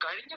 കഴിഞ്ഞ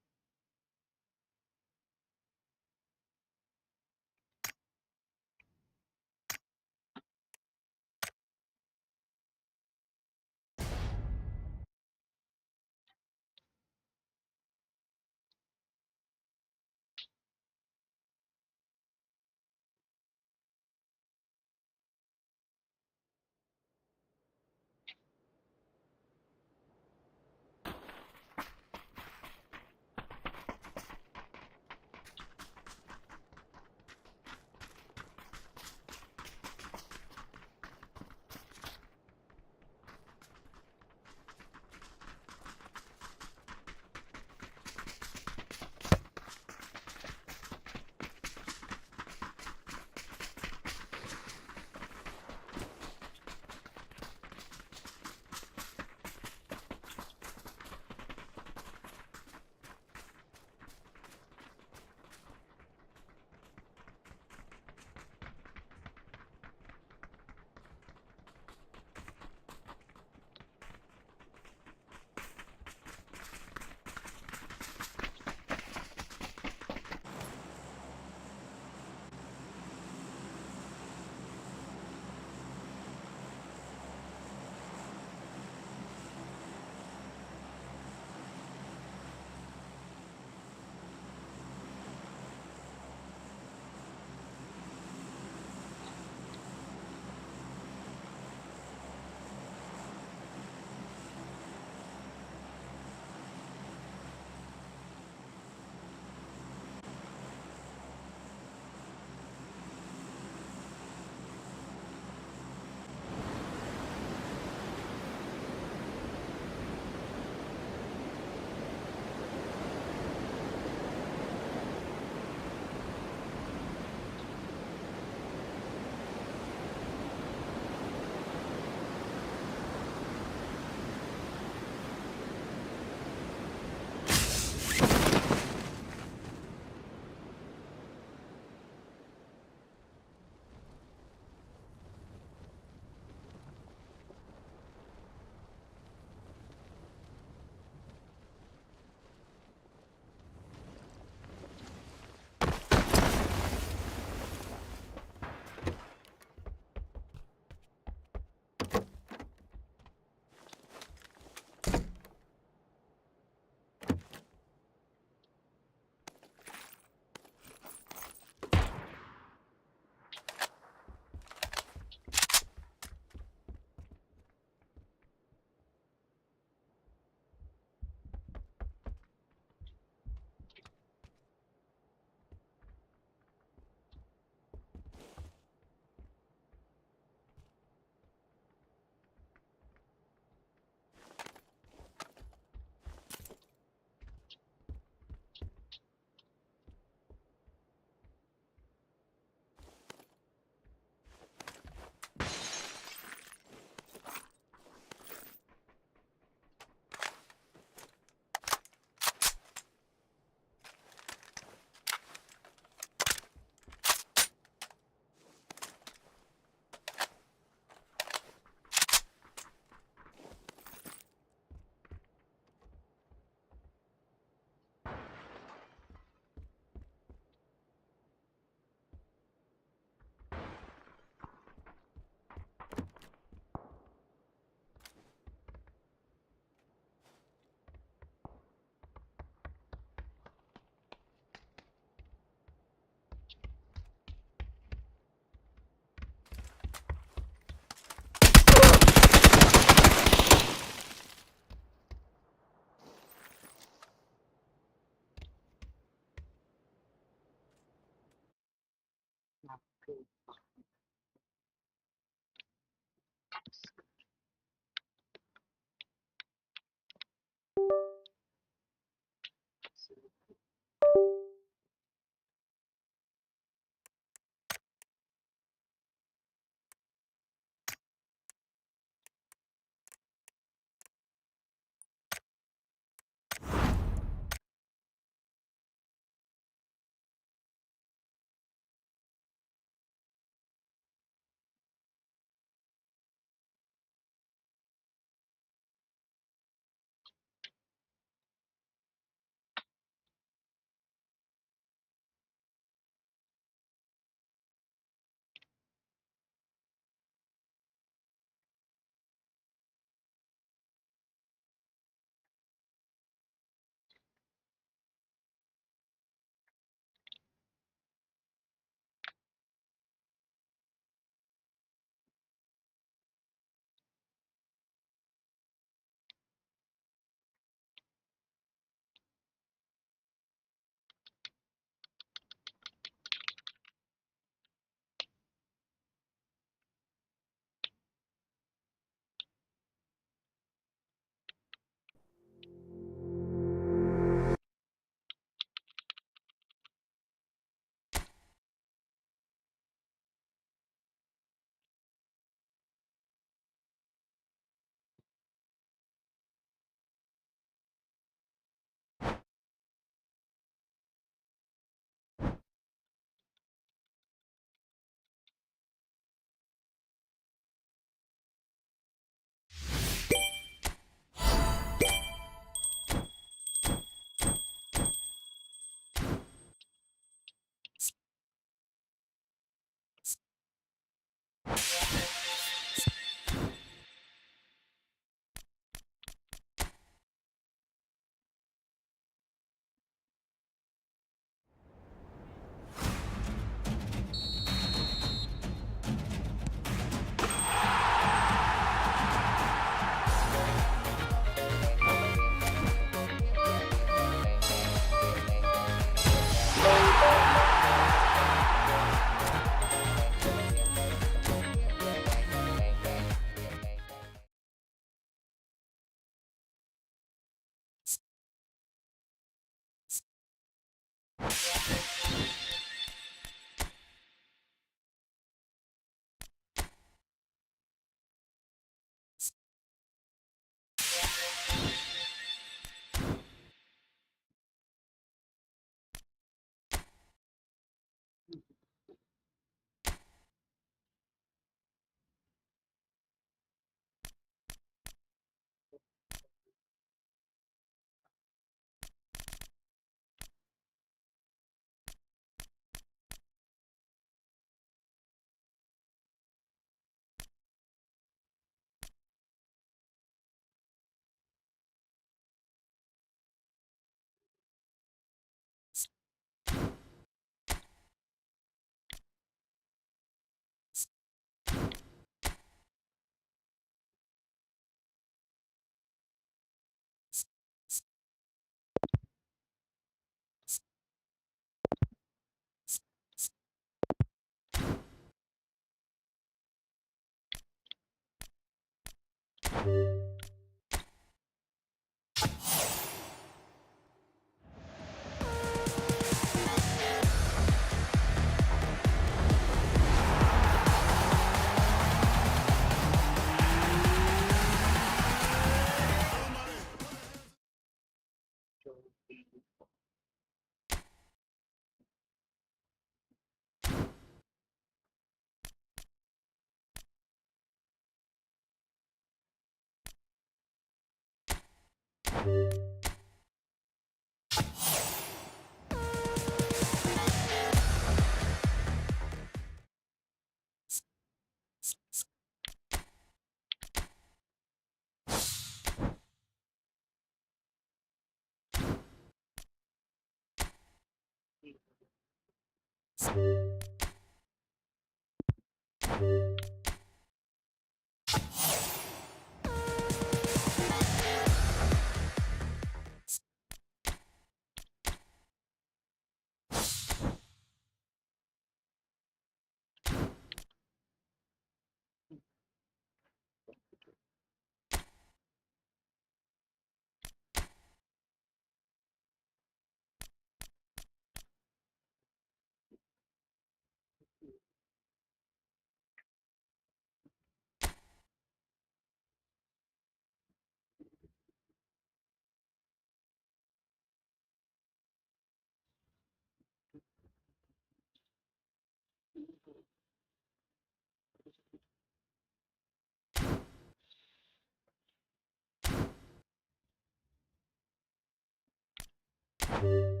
The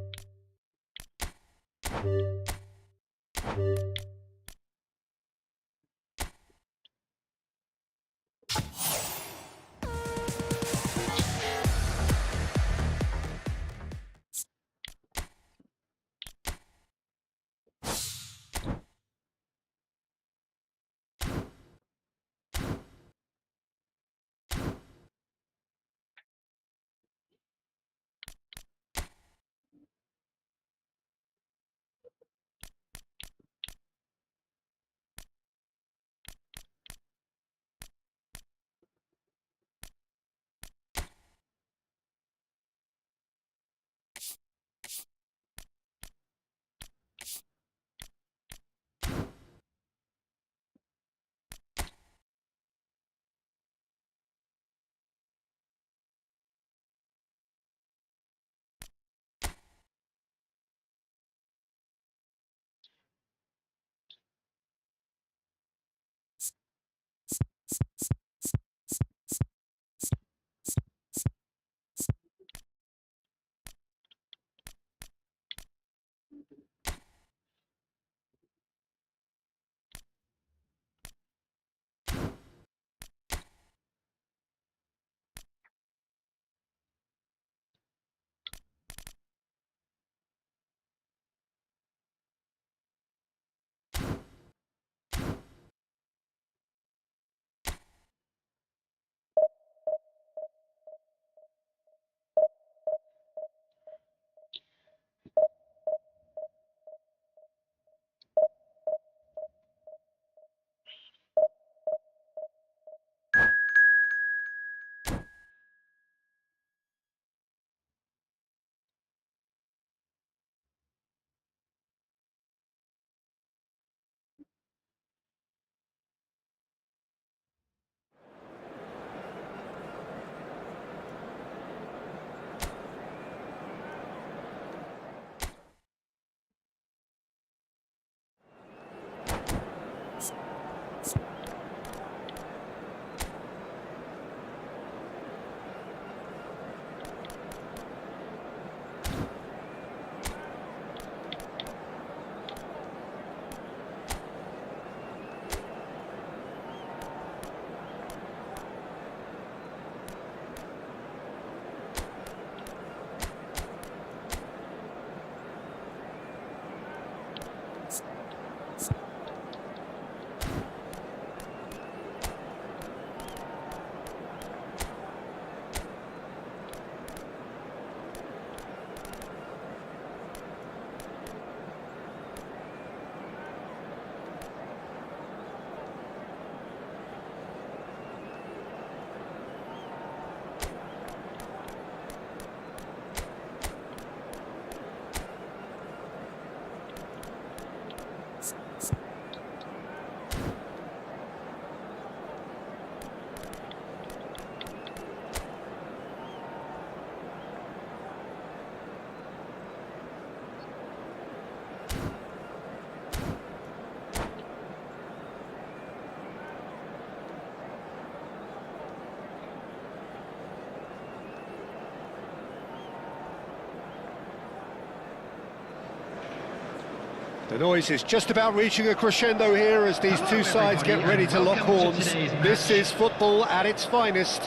noise is just about reaching a crescendo here as these two sides get ready to lock horns. This is football at its finest.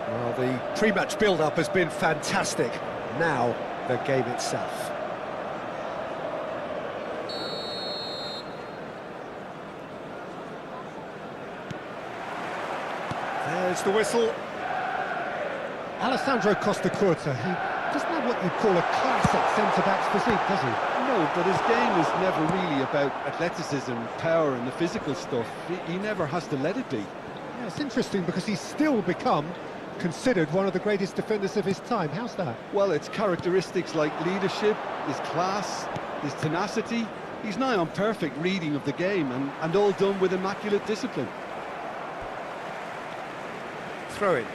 Well, the pre-match build-up has been fantastic. Now, the game itself. There's the whistle. Alessandro Costacurta, he doesn't have what you'd call a classic centre-back's physique, does he? No, but his game is never really about athleticism, power and the physical stuff. He never has to let it be. Yeah, it's interesting because he's still become considered one of the greatest defenders of his time. How's that? Well, it's characteristics like leadership, his class, his tenacity. He's nigh on perfect reading of the game and all done with immaculate discipline. Throw it.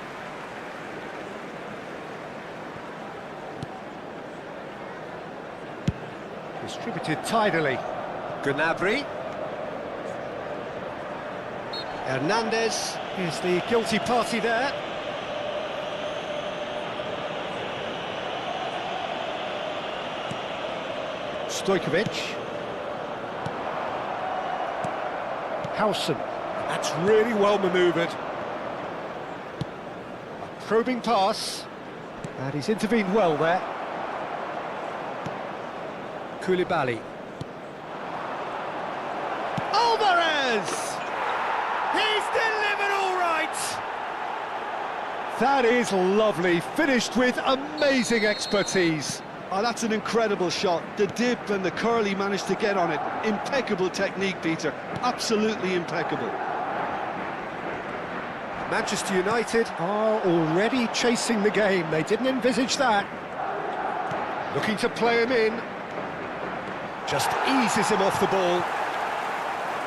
Distributed tidily. Gnabry. Hernandez is the guilty party there. Stojkovic. Howson. That's really well manoeuvred. A probing pass. And he's intervened well there. Koulibaly. Alvarez! He's delivered all right! That is lovely, finished with amazing expertise. Oh, that's an incredible shot. The dip and the curl he managed to get on it. Impeccable technique, Peter. Absolutely impeccable. Manchester United are already chasing the game. They didn't envisage that. Looking to play him in. Just eases him off the ball.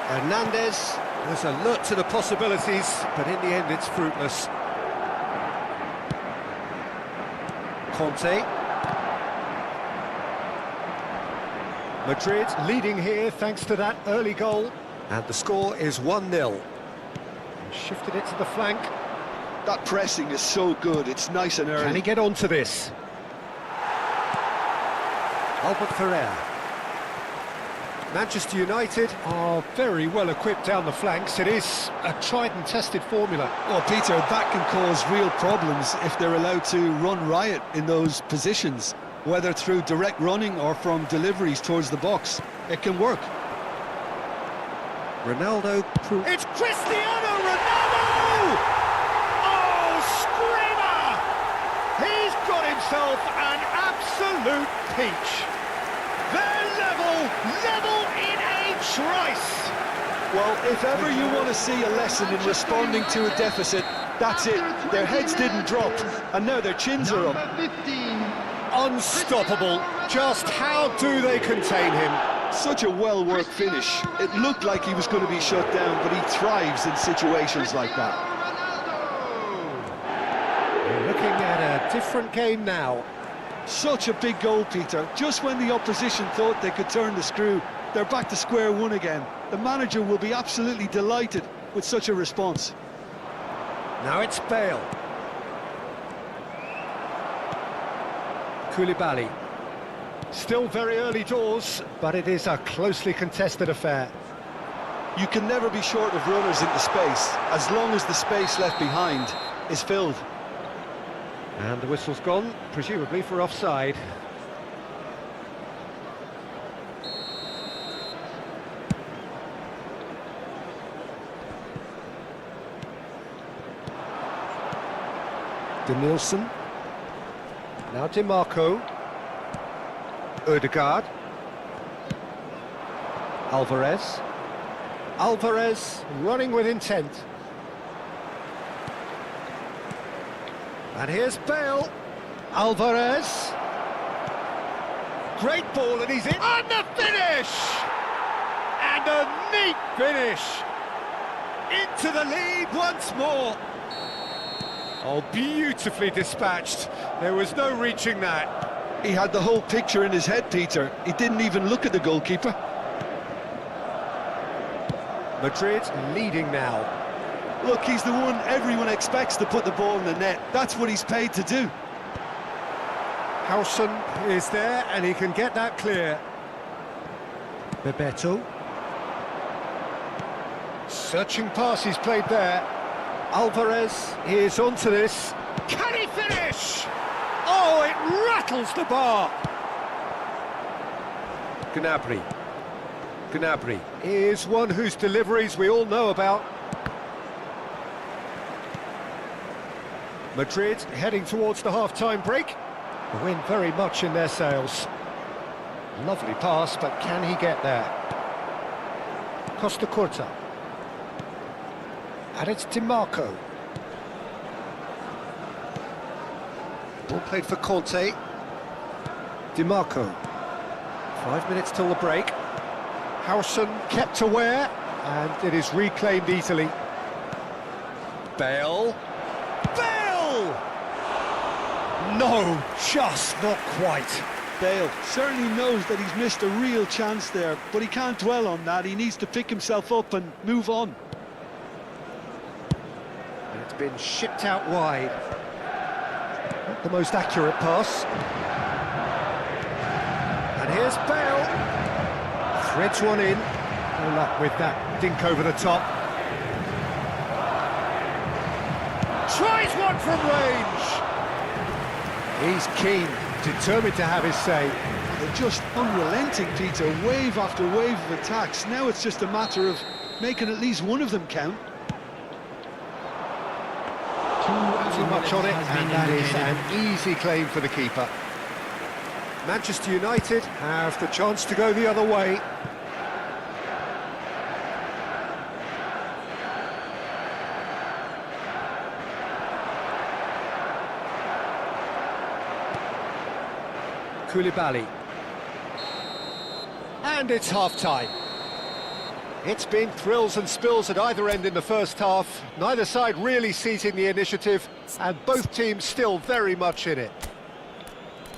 Hernandez was alert to the possibilities, but in the end it's fruitless. Conte. Madrid leading here thanks to that early goal. And the score is 1-0. Shifted it to the flank. That pressing is so good, it's nice and early. Can he get onto this? Albert Ferrer. Manchester United are very well equipped down the flanks. It is a tried and tested formula. Well, Peter, that can cause real problems if they're allowed to run riot in those positions, whether through direct running or from deliveries towards the box. It can work. Ronaldo. It's Cristiano Ronaldo! Oh, screamer! He's got himself an absolute peach. They're level in a trice. Well, if ever you want to see a lesson in responding to a deficit, that's it. Their heads didn't drop, and now their chins are up. Unstoppable. Just how do they contain him? Such a well-worked finish. It looked like he was going to be shut down, but he thrives in situations like that. We're looking at a different game now. Such a big goal, Peter. Just when the opposition thought they could turn the screw, they're back to square one again. The manager will be absolutely delighted with such a response. Now it's Bale. Koulibaly. Still very early doors, but it is a closely contested affair. You can never be short of runners into space, as long as the space left behind is filled. And the whistle's gone, presumably for offside. Denilson. Now DiMarco. Ødegaard. Alvarez. Alvarez running with intent. And here's Bale. Alvarez. Great ball, and he's in. And the finish! And a neat finish. Into the lead once more. Oh, beautifully dispatched. There was no reaching that. He had the whole picture in his head, Peter. He didn't even look at the goalkeeper. Madrid leading now. Look, he's the one everyone expects to put the ball in the net. That's what he's paid to do. Howson is there, and he can get that clear. Bebeto. Searching pass he's played there. Alvarez is onto this. Can he finish? Oh, it rattles the bar. Gnabry. Gnabry is one whose deliveries we all know about. Madrid heading towards the half-time break. The wind very much in their sails. Lovely pass, but can he get there? Costa Curta. And it's DiMarco. Ball played for Conte. DiMarco. 5 minutes till the break. Howson kept aware, and it is reclaimed easily. Bale. Bale! No, just not quite. Bale certainly knows that he's missed a real chance there, but he can't dwell on that. He needs to pick himself up and move on. And it's been shipped out wide. Not the most accurate pass. And And here's Bale. Threads one in. No luck with that dink over the top. Tries one from range. He's keen, determined to have his say. They're just unrelenting, Peter, wave after wave of attacks. Now it's just a matter of making at least one of them count. Too much on it, and that is an easy claim for the keeper. Manchester United have the chance to go the other way. Koulibaly. And it's half-time. It's been thrills and spills at either end in the first half. Neither side really seizing the initiative, and both teams still very much in it.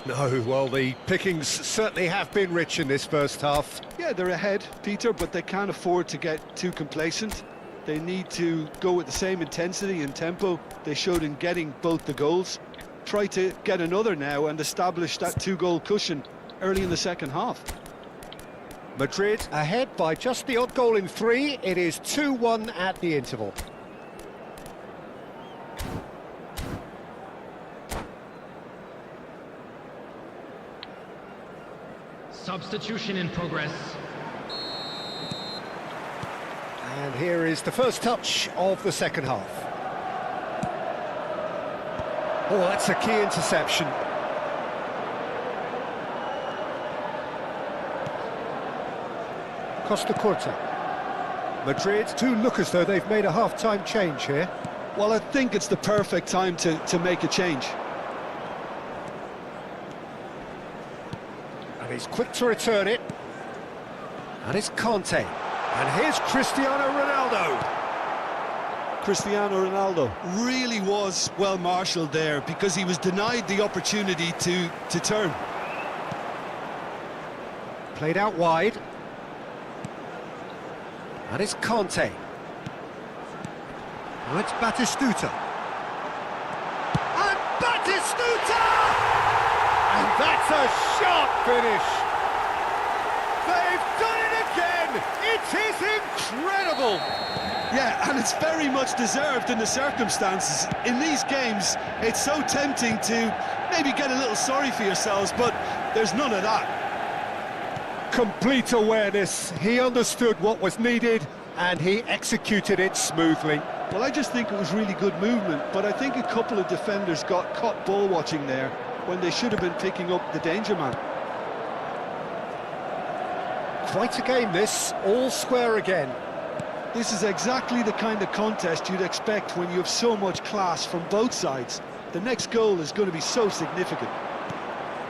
No, well, the pickings certainly have been rich in this first half. Yeah, they're ahead, Peter, but they can't afford to get too complacent. They need to go with the same intensity and tempo they showed in getting both the goals. Try to get another now and establish that two-goal cushion early in the second half. Madrid ahead by just the odd goal in 3. It is 2-1 at the interval. Substitution in progress. And here is the first touch of the second half. Oh, that's a key interception. Costa Curta. Madrid do look as though they've made a half-time change here. Well, I think it's the perfect time to make a change. And he's quick to return it. And it's Conte. And here's Cristiano Ronaldo. Cristiano Ronaldo really was well marshalled there because he was denied the opportunity to turn. Played out wide. And it's Conte. Now it's Batistuta. And Batistuta! And that's a sharp finish. They've done it again! It is incredible! Yeah, and it's very much deserved in the circumstances. In these games, it's so tempting to maybe get a little sorry for yourselves, but there's none of that. Complete awareness. He understood what was needed, and he executed it smoothly. Well, I just think it was really good movement, but I think a couple of defenders got caught ball watching there when they should have been picking up the danger man. Quite a game this, all square again. This is exactly the kind of contest you'd expect when you have so much class from both sides. The next goal is going to be so significant.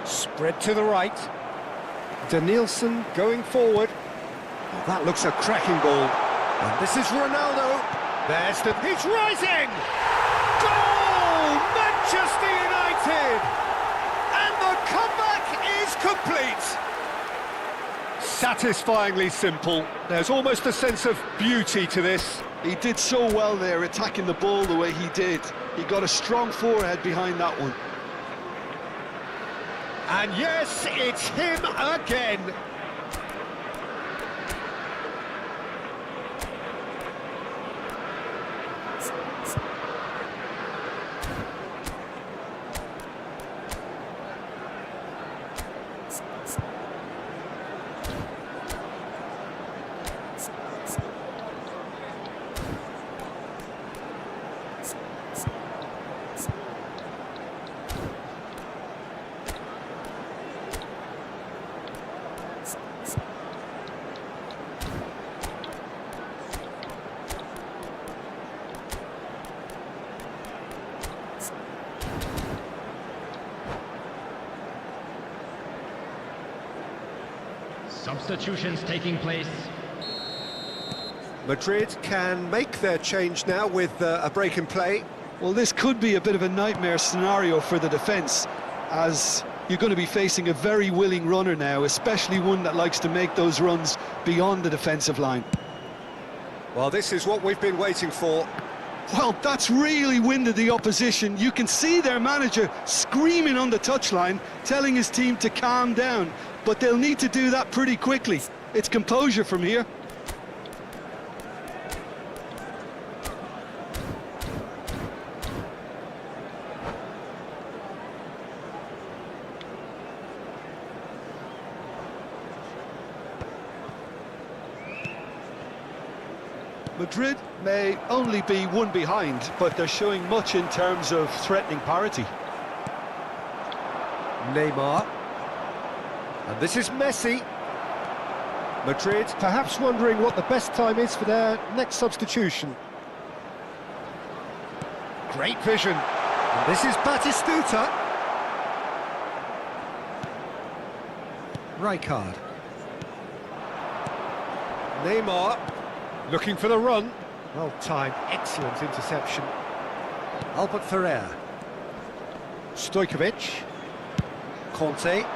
Spread to the right. Danielson going forward. Oh, that looks a cracking ball. And this is Ronaldo. There's the... He's rising! Goal! Manchester United! And the comeback is complete! Satisfyingly simple. There's almost a sense of beauty to this. He did so well there, attacking the ball the way he did. He got a strong forehead behind that one. And yes, it's him again. Substitutions taking place. Madrid can make their change now with a break in play. Well, this could be a bit of a nightmare scenario for the defence, as you're going to be facing a very willing runner now, especially one that likes to make those runs beyond the defensive line. Well, this is what we've been waiting for. Well, that's really winded the opposition. You can see their manager screaming on the touchline, telling his team to calm down. but they'll need to do that pretty quickly. It's composure from here. Madrid may only be one behind, but they're showing much in terms of threatening parity. Neymar. And this is Messi. Madrid perhaps wondering what the best time is for their next substitution. Great vision. And this is Batistuta. Rijkaard. Neymar. Looking for the run. Well timed, excellent interception. Albert Ferrer. Stojkovic. Conte.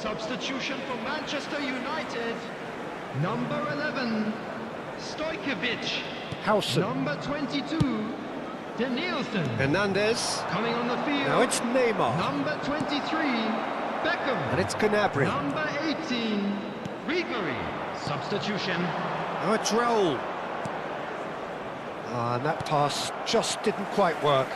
Substitution for Manchester United. Number 11, Stojkovic. Howson. Number 22, Danielson. Hernandez. Coming on the field. Now it's Neymar. Number 23, Beckham. And it's Gnabry. Number 18, Ribery. Substitution. Now it's Raul. And that pass just didn't quite work.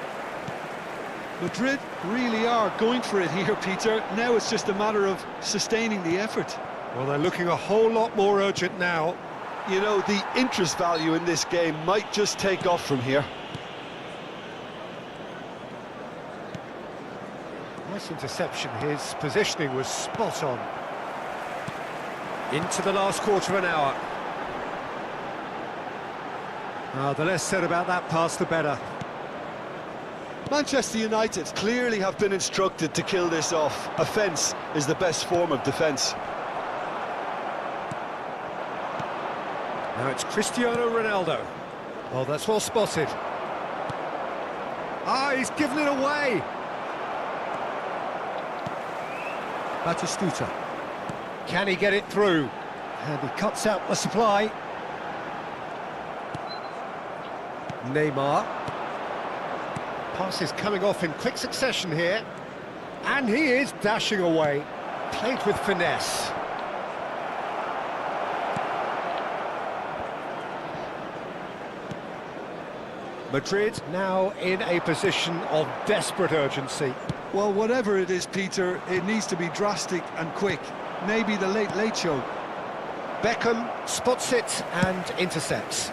Madrid really are going for it here, Peter. Now it's just a matter of sustaining the effort. Well, they're looking a whole lot more urgent now. You know, the interest value in this game might just take off from here. Nice interception. His positioning was spot on. Into the last quarter of an hour. The less said about that pass, the better. Manchester United clearly have been instructed to kill this off. Offence is the best form of defence. Now it's Cristiano Ronaldo. Oh, that's well spotted. He's given it away. Batistuta. Can he get it through? And he cuts out the supply. Neymar. Pass is coming off in quick succession here. And he is dashing away. Played with finesse. Madrid now in a position of desperate urgency. Well, whatever it is, Peter, it needs to be drastic and quick. Maybe the late show. Beckham spots it and intercepts.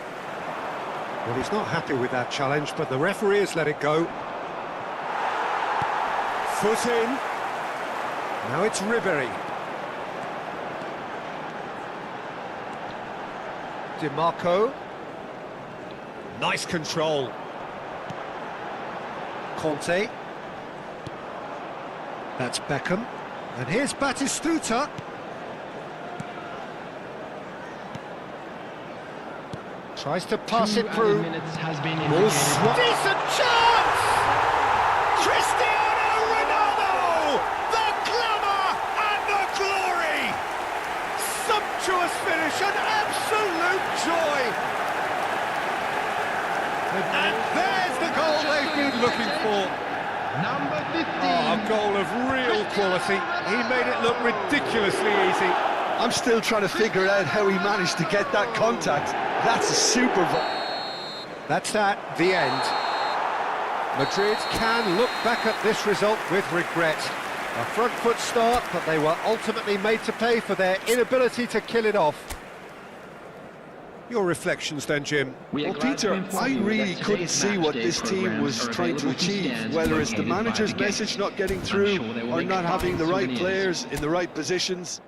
Well, he's not happy with that challenge, but the referee has let it go. Foot in. Now it's Ribery. DiMarco. Nice control. Conte. That's Beckham. And here's Batistuta. Tries to pass it through. Has been Decent chance! Cristiano Ronaldo! The glamour and the glory! Sumptuous finish, an absolute joy! And there's the goal they've been looking for. Number 15. A goal of real quality. He made it look ridiculously easy. I'm still trying to figure out how he managed to get that contact. That's a super... That's the end. Madrid can look back at this result with regret. A front foot start, but they were ultimately made to pay for their inability to kill it off. Your reflections then, Jim? Well, Peter, I really couldn't see what this team was trying to achieve, whether it's the manager's message not getting through or not having the right players in the right positions.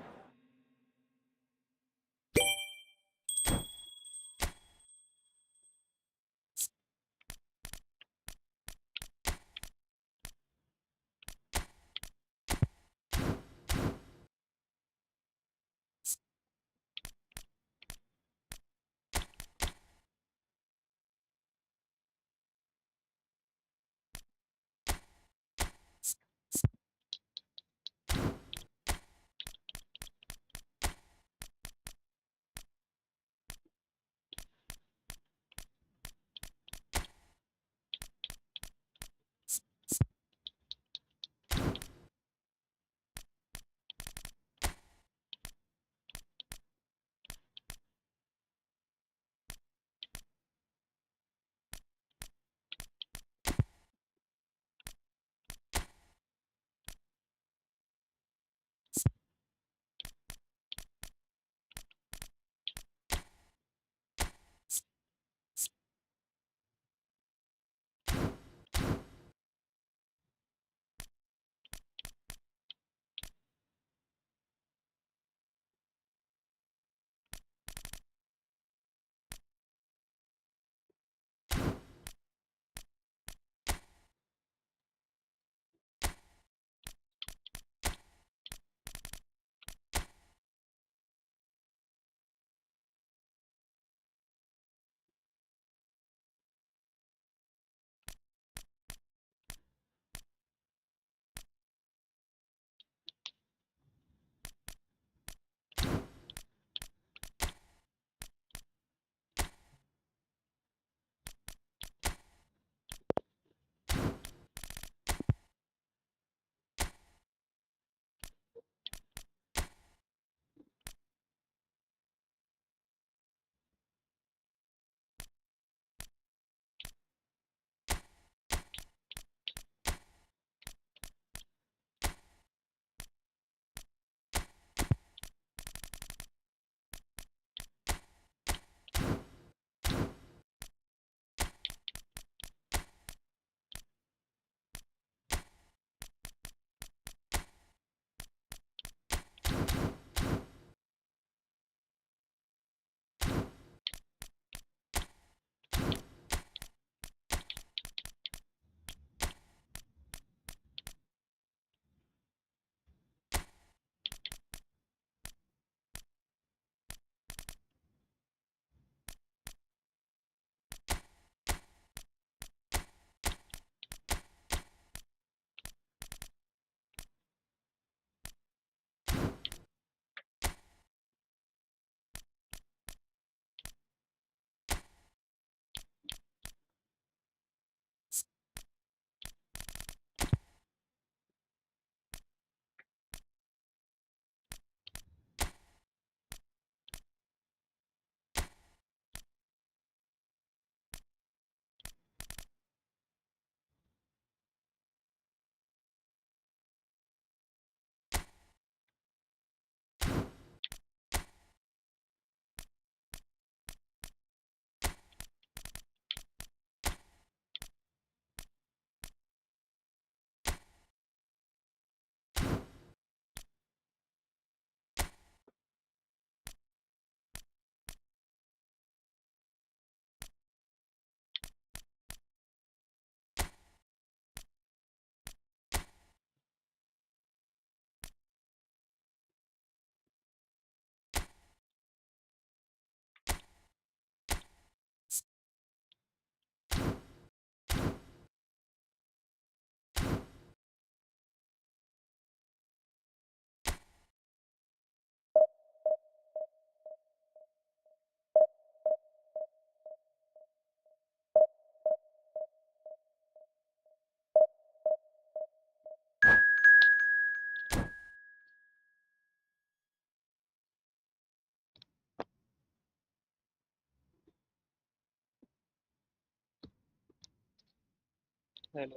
Hello.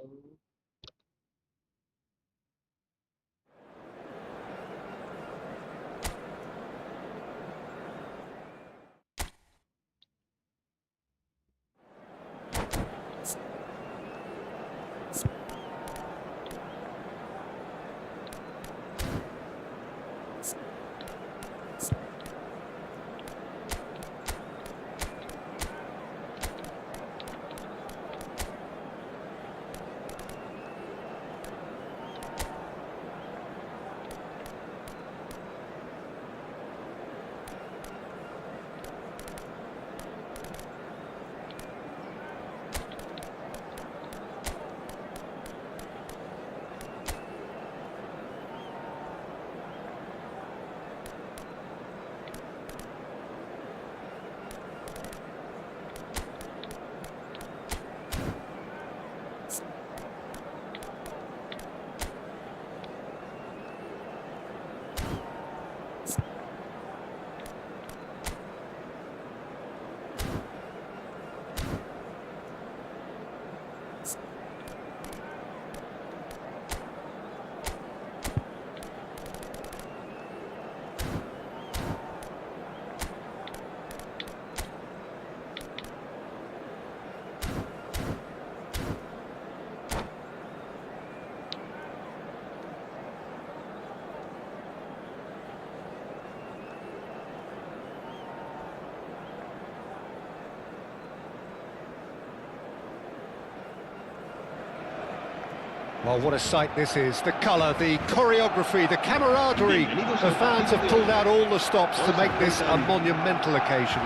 Well, what a sight this is. The colour, the choreography, the camaraderie. The fans have pulled out all the stops to make this a monumental occasion.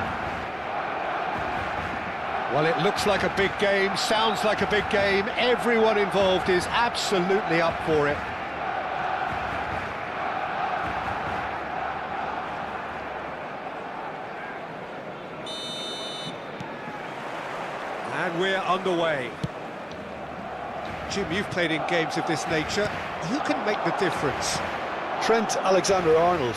Well, it looks like a big game, sounds like a big game. Everyone involved is absolutely up for it. And we're underway. Jim, you've played in games of this nature. Who can make the difference? Trent Alexander-Arnold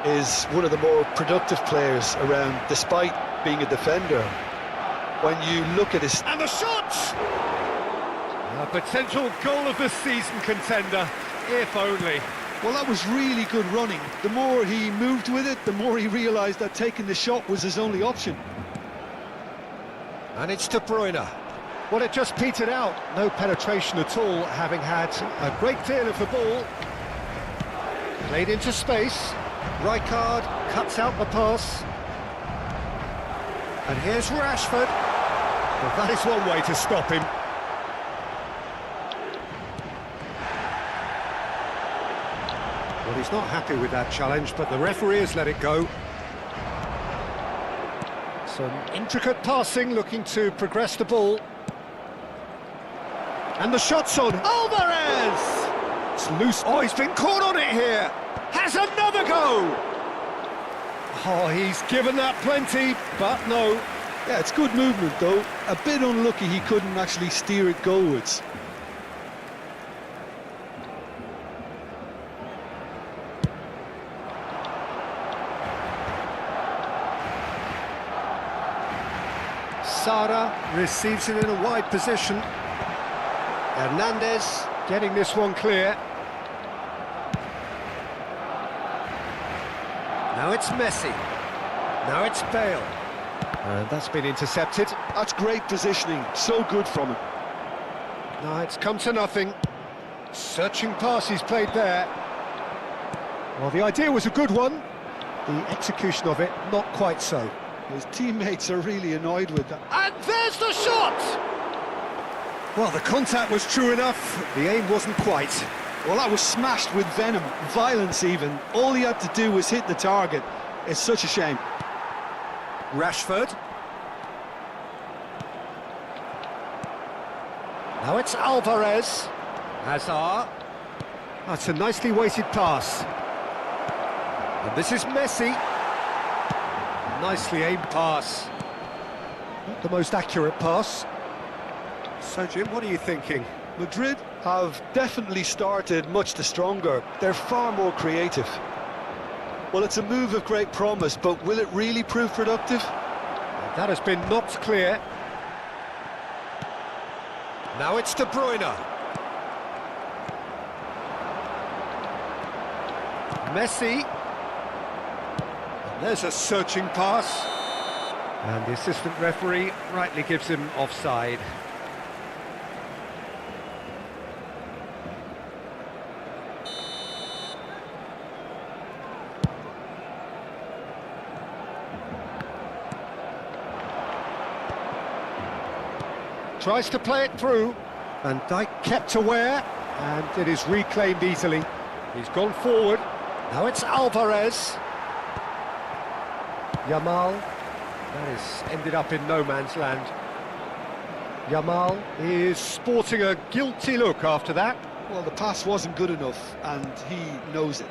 is one of the more productive players around, despite being a defender. When you look at his... And the shot! A potential goal of the season contender, if only. Well, that was really good running. The more he moved with it, the more he realised that taking the shot was his only option. And it's De Bruyne. Well, it just petered out. No penetration at all, having had a great deal of the ball. Played into space. Rijkaard cuts out the pass. And here's Rashford. Well, that is one way to stop him. Well, he's not happy with that challenge, but the referee has let it go. Some intricate passing, looking to progress the ball. And the shot's on. Alvarez! It's loose. Oh, he's been caught on it here. Has another go! Oh, he's given that plenty, but no. Yeah, it's good movement, though. A bit unlucky he couldn't actually steer it goalwards. Sara receives it in a wide position. Hernandez getting this one clear. Now it's Messi. Now it's Bale. And that's been intercepted. That's great positioning. So good from him. No, it's come to nothing. Searching pass he's played there. Well, the idea was a good one. The execution of it, not quite so. His teammates are really annoyed with that. And there's the shot! Well, the contact was true enough. The aim wasn't quite. Well, that was smashed with venom, violence even. All he had to do was hit the target. It's such a shame. Rashford. Now it's Alvarez. Hazard. That's a nicely weighted pass. And this is Messi. Nicely aimed pass. Not the most accurate pass. So, Jim, what are you thinking? Madrid have definitely started much the stronger. They're far more creative. Well, it's a move of great promise, but will it really prove productive? That has been knocked clear. Now it's De Bruyne. Messi. And there's a searching pass. And the assistant referee rightly gives him offside. Tries to play it through. Van Dijk kept aware, and it is reclaimed easily. He's gone forward. Now it's Alvarez. Yamal. That has ended up in no man's land. Yamal is sporting a guilty look after that. Well, the pass wasn't good enough, and he knows it.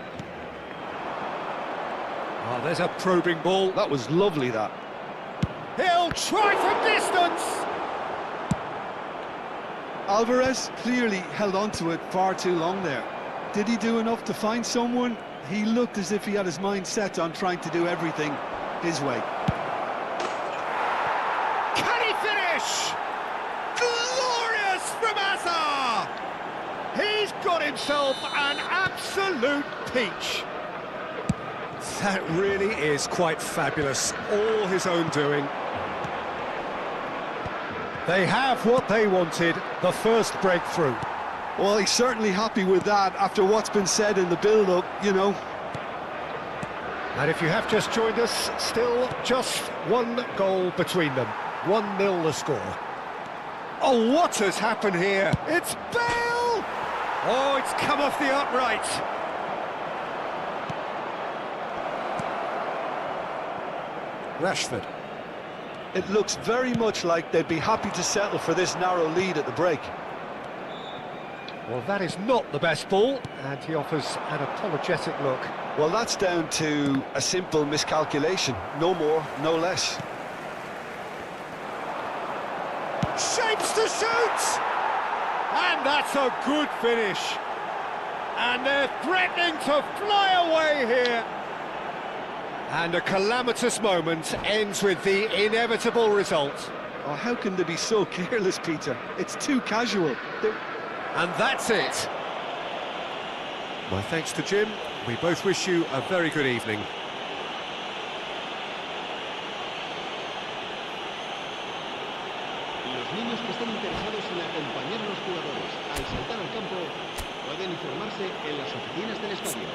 Oh, there's a probing ball. That was lovely, that. He'll try from distance. Alvarez clearly held on to it far too long there. Did he do enough to find someone? He looked as if he had his mind set on trying to do everything his way. Can he finish? Glorious from Hazard! He's got himself an absolute peach. That really is quite fabulous, all his own doing. They have what they wanted, the first breakthrough. Well, he's certainly happy with that after what's been said in the build-up, you know. And if you have just joined us, still just one goal between them. 1-0 the score. Oh, what has happened here? It's Bale! Oh, it's come off the upright. Rashford. It looks very much like they'd be happy to settle for this narrow lead at the break. Well, that is not the best ball, and he offers an apologetic look. Well, that's down to a simple miscalculation. No more, no less. Shapes to shoot! And that's a good finish. And they're threatening to fly away here. And a calamitous moment ends with the inevitable result. Oh, how can they be so careless, Peter? It's too casual. And that's it. My thanks to Jim. We both wish you a very good evening. Los niños que estén interesados en acompañar a los jugadores al saltar al campo pueden informarse en las oficinas del estadio.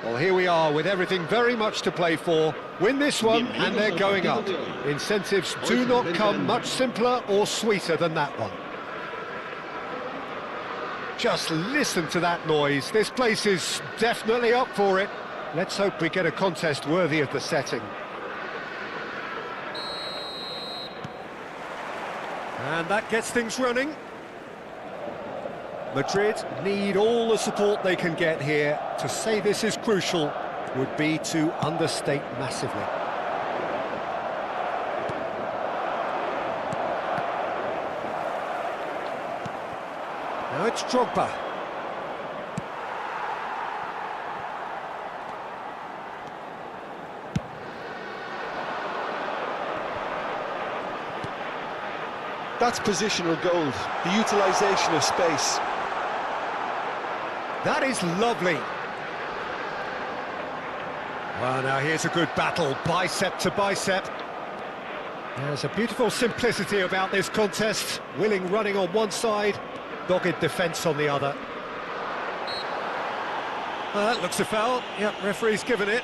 Well, here we are with everything very much to play for. Win this one and they're going up. Incentives do not come much simpler or sweeter than that one. Just listen to that noise. This place is definitely up for it. Let's hope we get a contest worthy of the setting. And that gets things running. Madrid need all the support they can get here. To say this is crucial would be to understate massively. Now it's Drogba. That's positional gold, the utilisation of space. That is lovely. Well, now here's a good battle, bicep to bicep. There's a beautiful simplicity about this contest. Willing running on one side, dogged defence on the other. That looks a foul. Yep, referee's given it.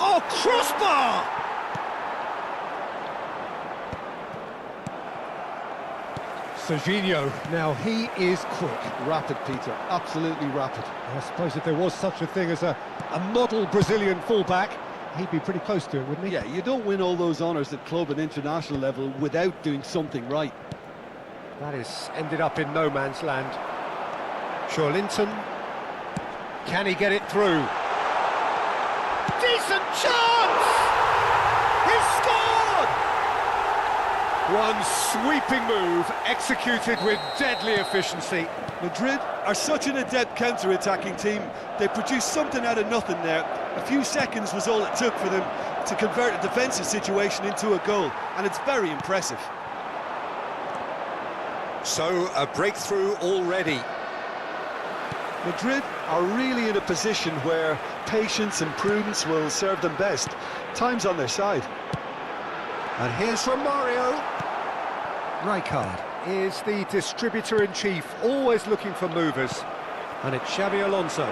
Oh, crossbar! Serginho, now he is quick. Rapid, Peter, absolutely rapid. I suppose if there was such a thing as a model Brazilian fullback, he'd be pretty close to it, wouldn't he? Yeah, you don't win all those honours at club and international level without doing something right. That is ended up in no man's land. Linton, can he get it through? Decent chance! He's scored! One sweeping move, executed with deadly efficiency. Madrid are such an adept counter-attacking team. They produced something out of nothing there. A few seconds was all it took for them to convert a defensive situation into a goal, and it's very impressive. So, a breakthrough already. Madrid are really in a position where patience and prudence will serve them best. Time's on their side. And here's Romario. Rijkaard is the distributor-in-chief, always looking for movers. And it's Xabi Alonso.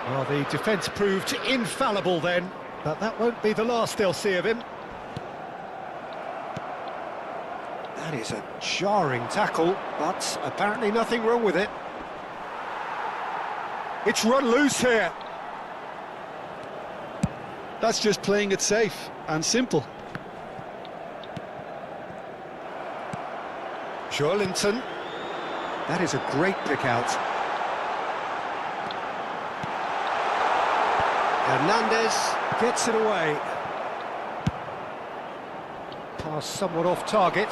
Well, the defence proved infallible then, but that won't be the last they'll see of him. That is a jarring tackle, but apparently nothing wrong with it. It's run loose here. That's just playing it safe and simple. Linton. That is a great pick out. Hernandez gets it away. Pass somewhat off target.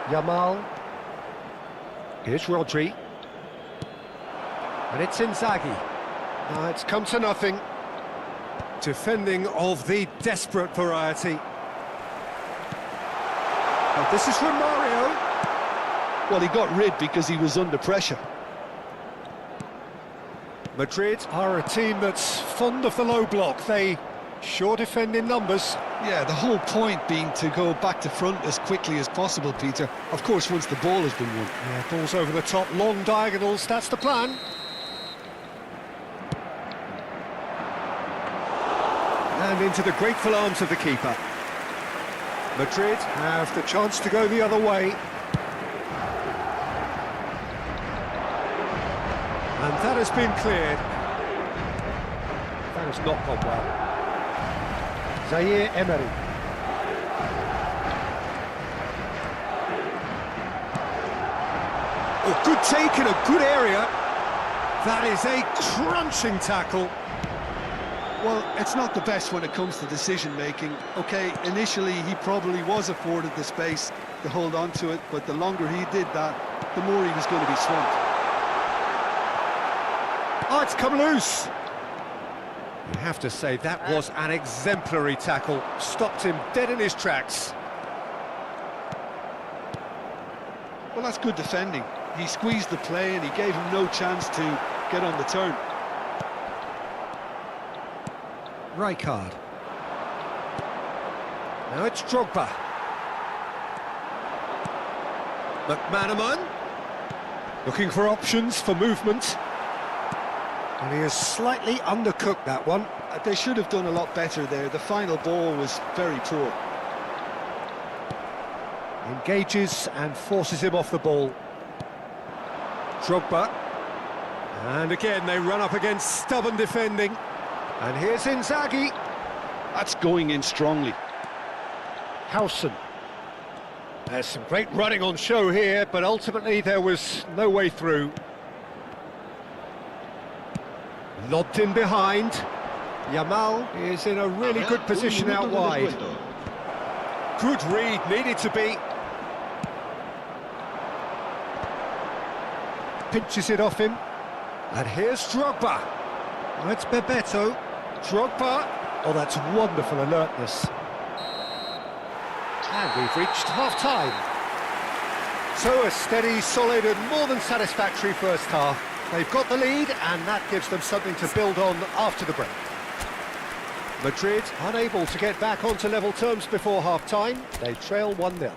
Yamal. Here's Rodri. And it's Inzaghi. It's come to nothing. Defending of the desperate variety. And this is Romario. Well, he got rid because he was under pressure. Madrid are a team that's fond of the low block. They sure defend in numbers. Yeah, the whole point being to go back to front as quickly as possible, Peter. Of course, once the ball has been won. Yeah, balls over the top, long diagonals, that's the plan. And into the grateful arms of the keeper. Madrid have the chance to go the other way. And that has been cleared. That has not gone well. Zaire Emery. Oh, good take in a good area. That is a crunching tackle. Well, it's not the best when it comes to decision-making. OK, initially he probably was afforded the space to hold on to it, but the longer he did that, the more he was going to be swamped. Oh, it's come loose. You have to say that was an exemplary tackle. Stopped him dead in his tracks. Well, that's good defending. He squeezed the play and he gave him no chance to get on the turn. Rijkaard. Now it's Drogba. McManaman. Looking for options for movement. And he has slightly undercooked that one. They should have done a lot better there. The final ball was very poor. Engages and forces him off the ball. Drogba. And again they run up against stubborn defending. And here's Inzaghi. That's going in strongly. Howson. There's some great running on show here, but ultimately there was no way through. Lobbed in behind. Yamal is in a really good position out wide. Good read, needed to be. Pinches it off him. And here's Drogba. It's Bebeto. Drogba. Oh, that's wonderful alertness. And we've reached half-time. So a steady, solid and more than satisfactory first half. They've got the lead and that gives them something to build on after the break. Madrid unable to get back onto level terms before half-time. They trail 1-0.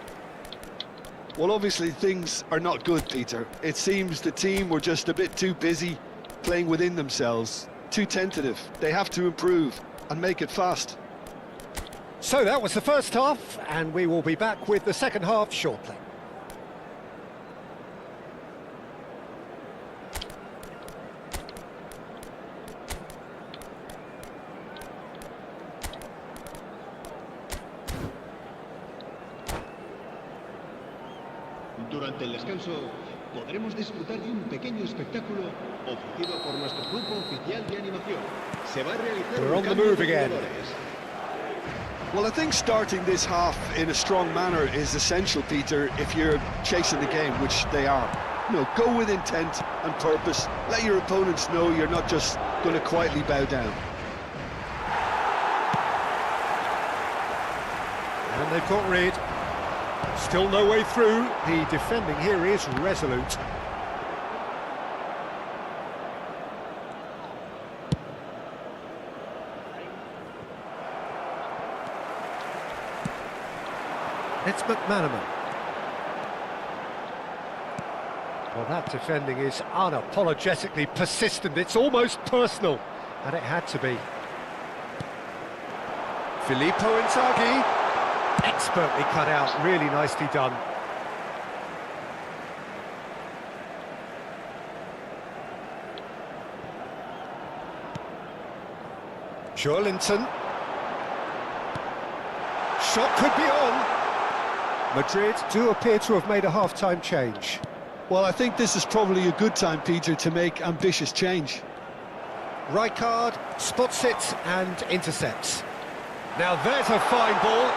Well, obviously things are not good, Peter. It seems the team were just a bit too busy playing within themselves, too tentative. They have to improve and make it fast. So that was the first half, and we will be back with the second half shortly. Durante el descanso podremos disfrutar de un pequeño espectáculo ofrecido por nuestro grupo oficial de animación. Se va a realizar We're un on the cambio move de again. jugadores. Well, I think starting this half in a strong manner is essential, Peter, if you're chasing the game, which they are. You know, go with intent and purpose. Let your opponents know you're not just going to quietly bow down. And they've got rid. Still no way through. The defending here is resolute. It's McManaman. Well, that defending is unapologetically persistent. It's almost personal, and it had to be. Filippo Inzaghi. Expertly cut out, really nicely done. Joelinton. Shot could be on. Madrid do appear to have made a half-time change. Well, I think this is probably a good time, Peter, to make ambitious change. Rijkaard spots it and intercepts. Now there's a fine ball.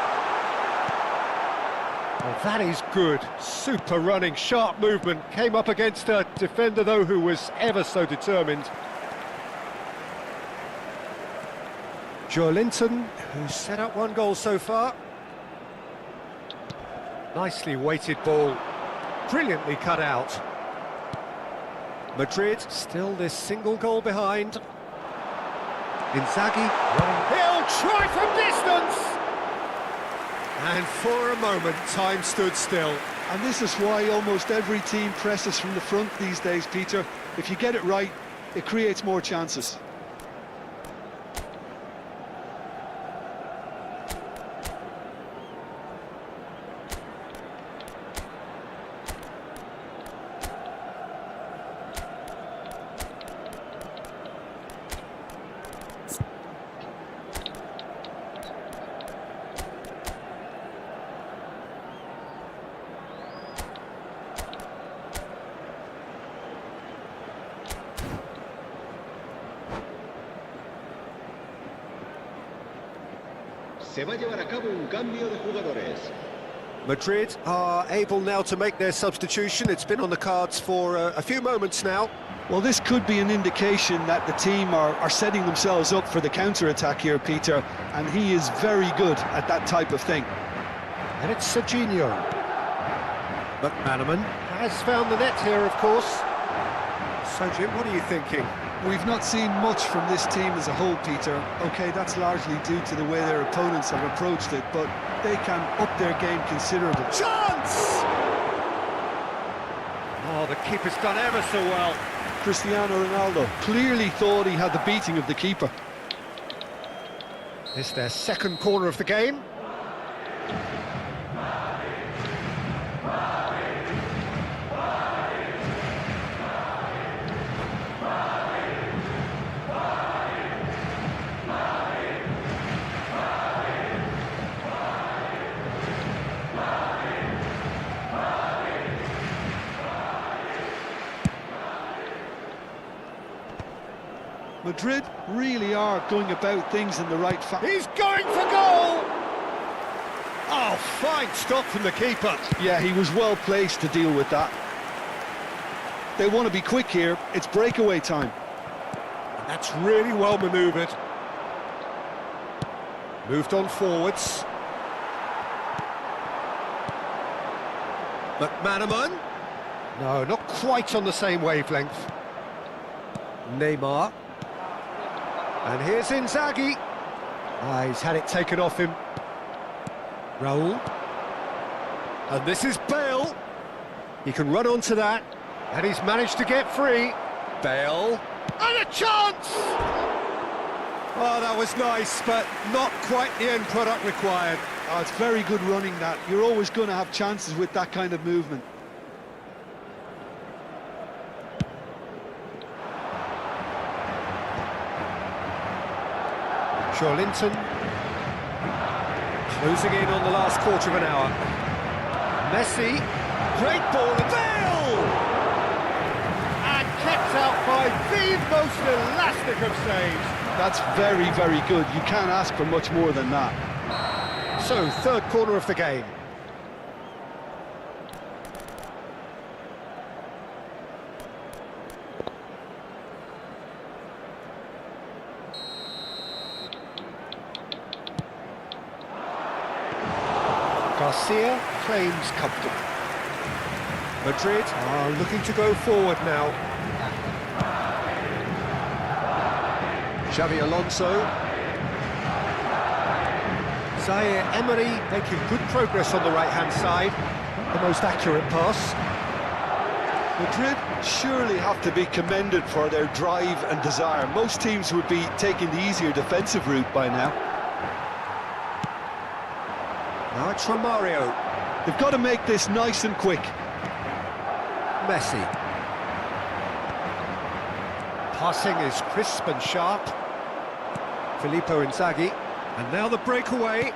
Well, that is good. Super running, sharp movement. Came up against a defender, though, who was ever so determined. Joelinton, who's set up one goal so far. Nicely weighted ball. Brilliantly cut out. Madrid still this single goal behind. Inzaghi running. He'll try from distance! And for a moment, time stood still. And this is why almost every team presses from the front these days, Peter. If you get it right, it creates more chances. Se va a llevar a cabo un cambio de jugadores. Madrid are able now to make their substitution. It's been on the cards for a few moments now. Well, this could be an indication that the team are setting themselves up for the counter-attack here, Peter, and he is very good at that type of thing. And it's Serginho. McManaman has found the net here, of course. So, Jim, what are you thinking? We've not seen much from this team as a whole, Peter. OK, that's largely due to the way their opponents have approached it, but they can up their game considerably. Chance! Oh, the keeper's done ever so well. Cristiano Ronaldo clearly thought he had the beating of the keeper. It's their second corner of the game. Madrid really are going about things in the right fashion. He's going for goal! Oh, fine stop from the keeper. Yeah, he was well placed to deal with that. They want to be quick here. It's breakaway time. That's really well manoeuvred. Moved on forwards. McManaman. No, not quite on the same wavelength. Neymar. And here's Inzaghi. Ah, he's had it taken off him. Raul. And this is Bale. He can run onto that. And he's managed to get free. Bale. And a chance! Oh, that was nice, but not quite the end product required. Oh, it's very good running, that. You're always going to have chances with that kind of movement. Linton closing in on the last quarter of an hour. Messi, great ball, and Bale! And kept out by the most elastic of saves. That's very, very good. You can't ask for much more than that. So, third corner of the game. Garcia claims comfortable. Madrid are looking to go forward now. Xavi Alonso. Zaire Emery making good progress on the right-hand side. The most accurate pass. Madrid surely have to be commended for their drive and desire. Most teams would be taking the easier defensive route by now. Now it's Romario. They've got to make this nice and quick. Messi. Passing is crisp and sharp. Filippo Inzaghi. And now the breakaway.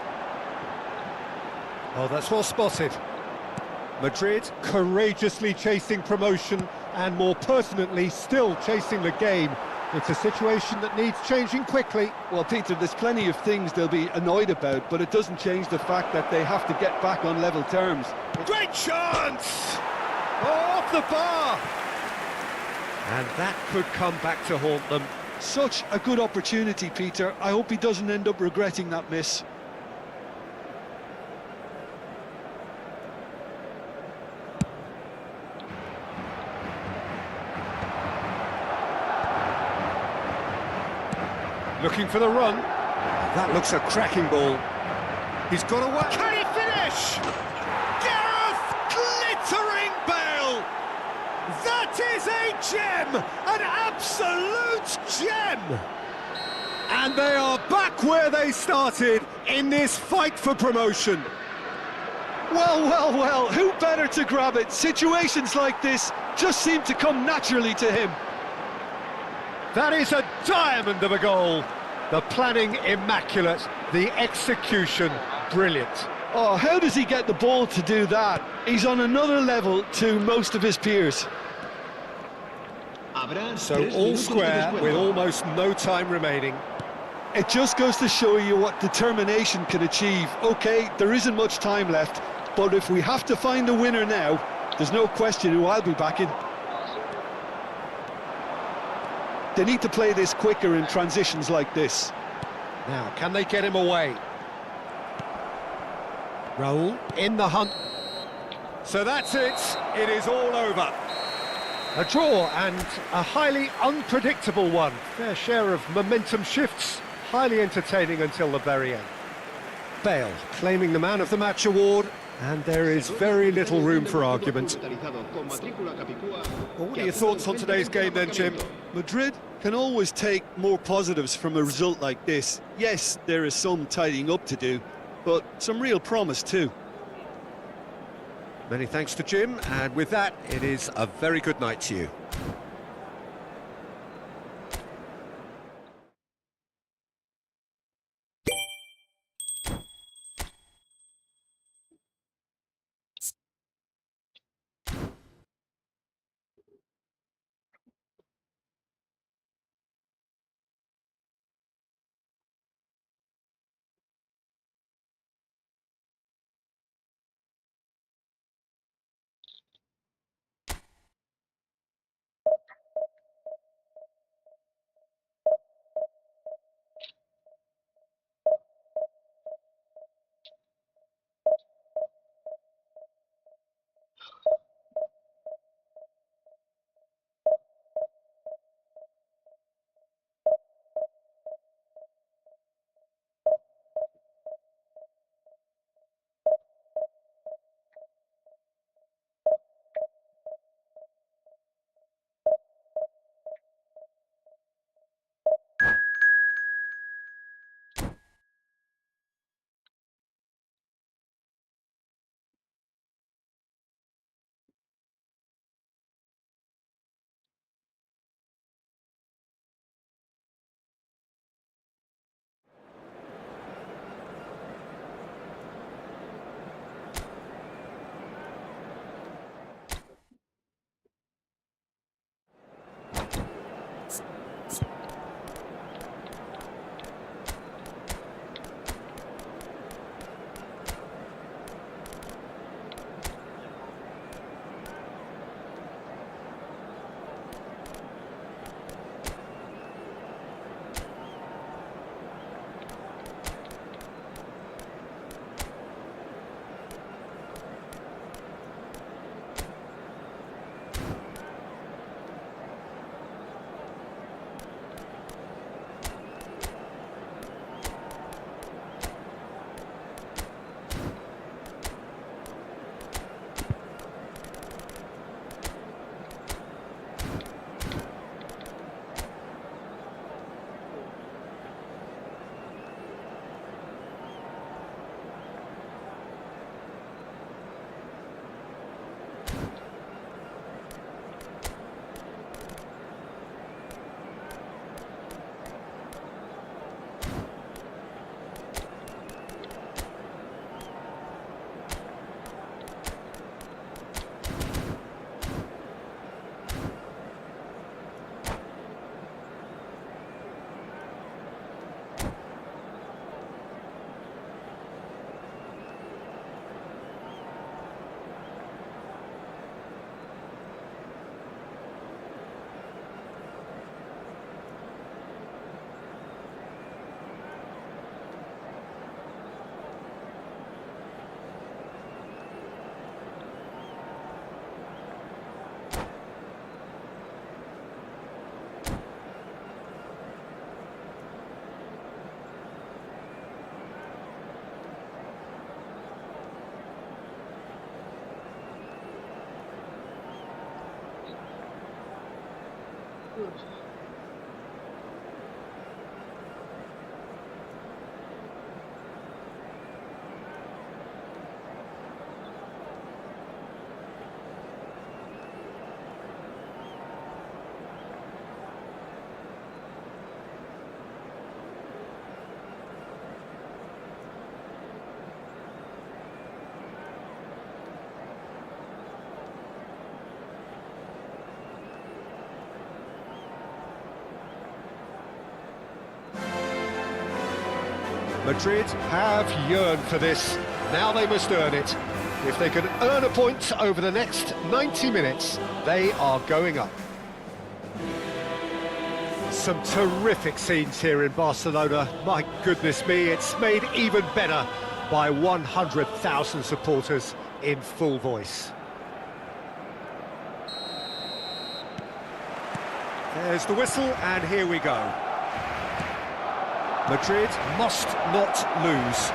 Oh, that's well spotted. Madrid courageously chasing promotion and more pertinently still chasing the game. It's a situation that needs changing quickly. Well, Peter, there's plenty of things they'll be annoyed about, but it doesn't change the fact that they have to get back on level terms. Great chance! Oh, off the bar! And that could come back to haunt them. Such a good opportunity, Peter. I hope he doesn't end up regretting that miss. Looking for the run. That looks a cracking ball. He's got away. Can he finish? Gareth glittering Bale! That is a gem! An absolute gem! And they are back where they started in this fight for promotion. Well, well, well, who better to grab it? Situations like this just seem to come naturally to him. That is a diamond of a goal. The planning immaculate, the execution brilliant. Oh, how does he get the ball to do that? He's on another level to most of his peers. So all square with almost no time remaining. It just goes to show you what determination can achieve. OK, there isn't much time left, but if we have to find a winner now, there's no question who I'll be backing. They need to play this quicker in transitions like this. Now, can they get him away? Raul in the hunt. So that's it. It is all over. A draw, and a highly unpredictable one. Fair share of momentum shifts, highly entertaining until the very end. Bale claiming the Man of the Match award, and there is very little room for argument. Well, what are your thoughts on today's game then, Jim? Madrid can always take more positives from a result like this. Yes, there is some tidying up to do, but some real promise too. Many thanks to Jim, and with that, it is a very good night to you. Madrid have yearned for this. Now they must earn it. If they can earn a point over the next 90 minutes, they are going up. Some terrific scenes here in Barcelona. My goodness me, it's made even better by 100,000 supporters in full voice. There's the whistle, and here we go. Madrid must not lose.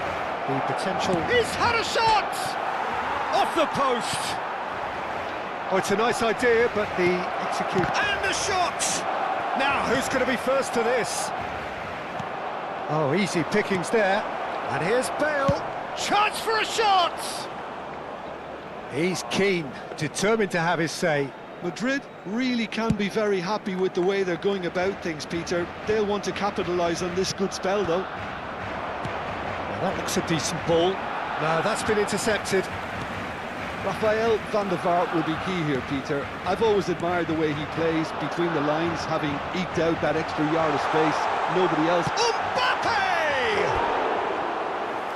The potential... He's had a shot! Off the post! Oh, it's a nice idea, but the execute... And the shot! Now, who's going to be first to this? Oh, easy pickings there. And here's Bale. Chance for a shot! He's keen, determined to have his say. Madrid really can be very happy with the way they're going about things, Peter. They'll want to capitalise on this good spell, though. Well, that looks a decent ball. No, that's been intercepted. Rafael van der Vaart will be key here, Peter. I've always admired the way he plays between the lines, having eked out that extra yard of space. Nobody else. Mbappe!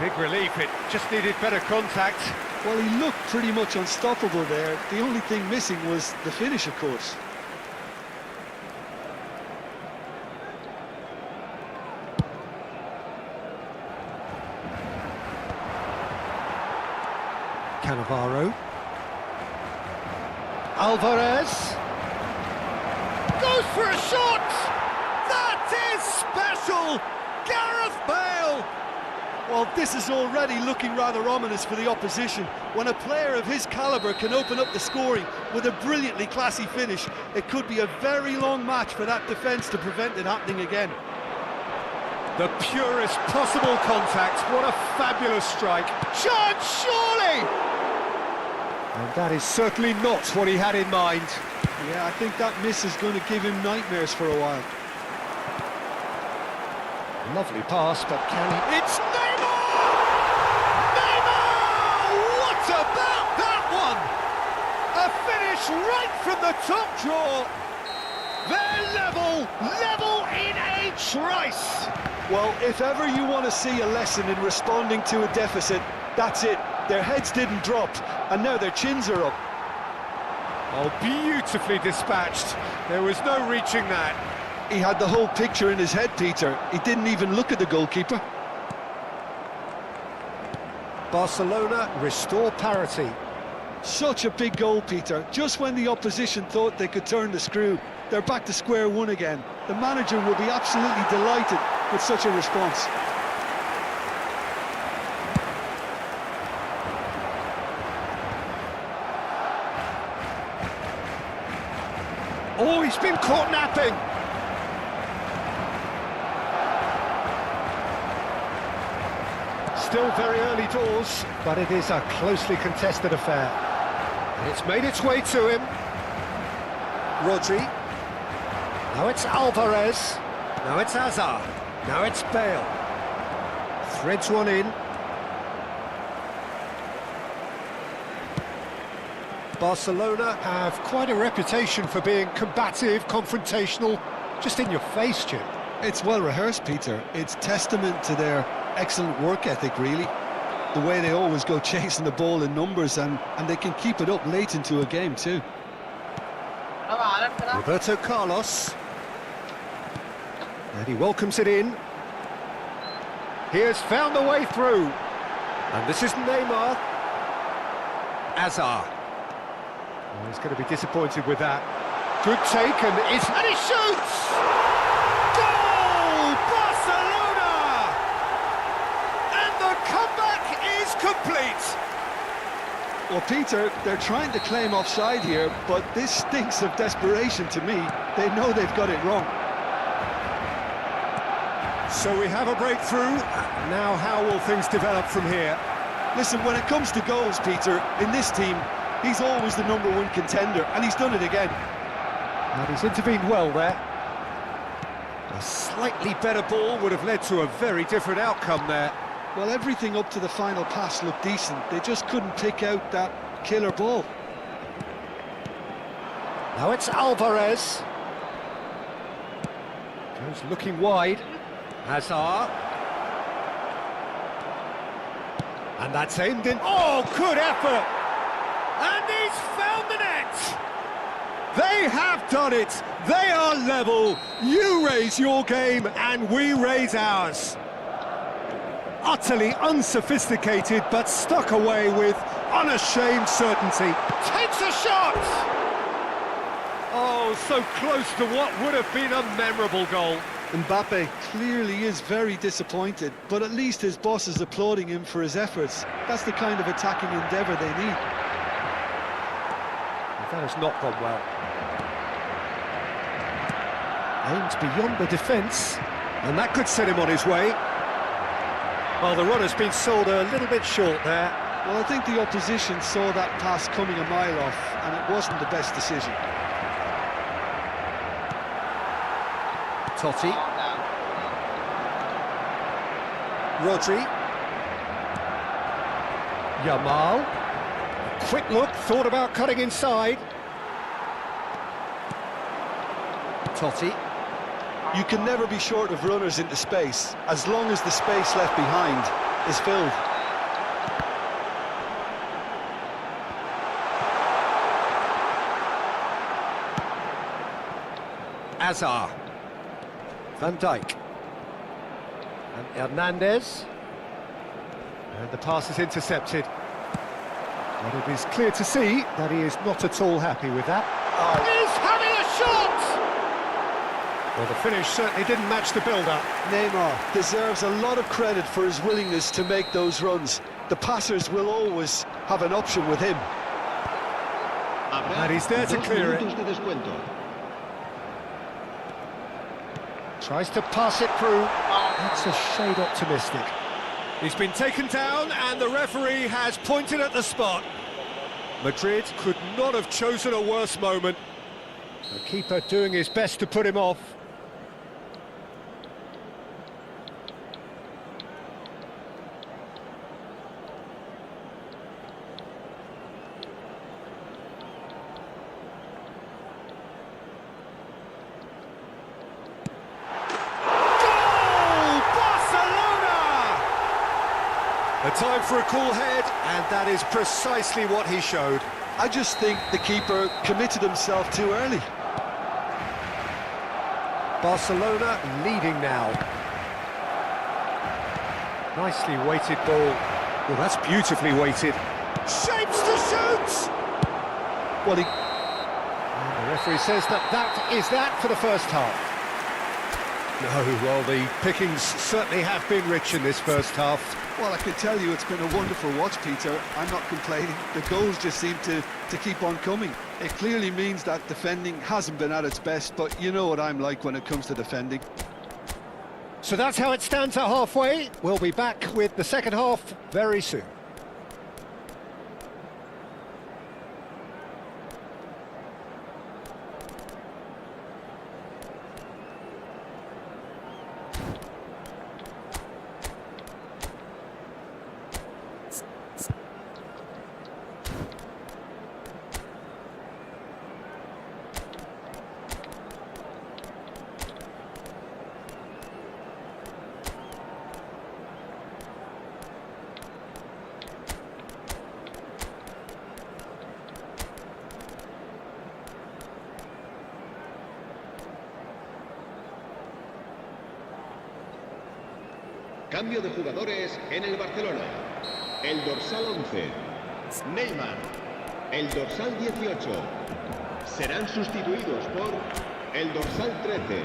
Big relief, it just needed better contact. Well, he looked pretty much unstoppable there. The only thing missing was the finish, of course. Cannavaro. Alvarez. Goes for a shot! That is special! Gareth Bale! Well, this is already looking rather ominous for the opposition. When a player of his calibre can open up the scoring with a brilliantly classy finish, it could be a very long match for that defence to prevent it happening again. The purest possible contact. What a fabulous strike. Chance, surely! And that is certainly not what he had in mind. Yeah, I think that miss is going to give him nightmares for a while. Lovely pass, but can he... It's Neymar! Neymar! What about that one? A finish right from the top draw. They're level in a trice. Well, if ever you want to see a lesson in responding to a deficit, that's it. Their heads didn't drop, and now their chins are up. Oh, beautifully dispatched. There was no reaching that. He had the whole picture in his head, Peter. He didn't even look at the goalkeeper. Barcelona restore parity. Such a big goal, Peter. Just when the opposition thought they could turn the screw, they're back to square one again. The manager will be absolutely delighted with such a response. Oh, he's been caught napping. Still very early doors, but it is a closely contested affair. And it's made its way to him. Rodri. Now it's Alvarez. Now it's Hazard. Now it's Bale. Threads one in. Barcelona have quite a reputation for being combative, confrontational, just in your face, Jim. It's well rehearsed, Peter. It's testament to their excellent work ethic, really. The way they always go chasing the ball in numbers, and they can keep it up late into a game too. Roberto Carlos. And he welcomes it in. He has found the way through. And this is Neymar. Hazard. Oh, he's going to be disappointed with that. Good take, and he shoots! Goal! Barcelona! And the comeback is complete. Well, Peter, they're trying to claim offside here, but this stinks of desperation to me. They know they've got it wrong. So we have a breakthrough. Now how will things develop from here? Listen, when it comes to goals, Peter, in this team, he's always the #1 contender, and he's done it again. And he's intervened well there. A slightly better ball would have led to a very different outcome there. Well, everything up to the final pass looked decent. They just couldn't pick out that killer ball. Now it's Alvarez. Goes looking wide. Hazard. And that's aimed in. Oh, good effort! And he's found the net! They have done it! They are level! You raise your game and we raise ours! Utterly unsophisticated, but stuck away with unashamed certainty. Takes a shot! Oh, so close to what would have been a memorable goal. Mbappe clearly is very disappointed, but at least his boss is applauding him for his efforts. That's the kind of attacking endeavour they need. That has not gone well. Aimed beyond the defence, and that could set him on his way. Well, the run has been sold a little bit short there. Well, I think the opposition saw that pass coming a mile off, and it wasn't the best decision. Totti. Rodri. Yamal. A quick look, thought about cutting inside. Totti. You can never be short of runners into space, as long as the space left behind is filled. Azar. Van Dijk. And Hernandez. And the pass is intercepted. But it is clear to see that he is not at all happy with that. He's having a shot! Well, the finish certainly didn't match the build-up. Neymar deserves a lot of credit for his willingness to make those runs. The passers will always have an option with him. And he's there to clear it. De descuento. Tries to pass it through. That's a shade optimistic. He's been taken down and the referee has pointed at the spot. Madrid could not have chosen a worse moment. The keeper doing his best to put him off. A time for a cool head, and that is precisely what he showed. I just think the keeper committed himself too early. Barcelona leading now. Nicely weighted ball. Well, that's beautifully weighted. Shapes to shoot! Well, And the referee says that is that for the first half. No, well, the pickings certainly have been rich in this first half. Well, I can tell you it's been a wonderful watch, Peter. I'm not complaining. The goals just seem to keep on coming. It clearly means that defending hasn't been at its best, but you know what I'm like when it comes to defending. So that's how it stands at halfway. We'll be back with the second half very soon. Cambio de jugadores en el Barcelona. El dorsal 11, Neymar. El dorsal 18. Serán sustituidos por el dorsal 13,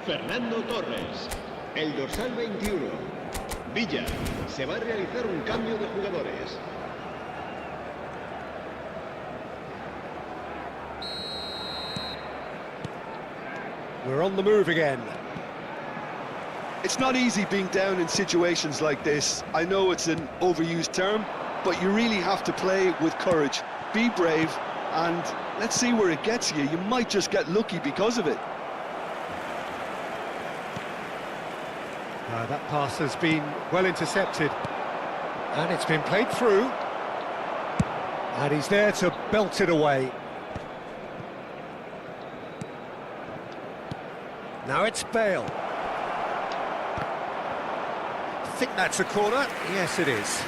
Fernando Torres. El dorsal 21, Villa. Se va a realizar un cambio de jugadores. We're on the move again. It's not easy being down in situations like this. I know it's an overused term, but you really have to play with courage. Be brave, and let's see where it gets you. You might just get lucky because of it. That pass has been well intercepted. And it's been played through. And he's there to belt it away. Now it's Bale. I think that's a corner. Yes, it is.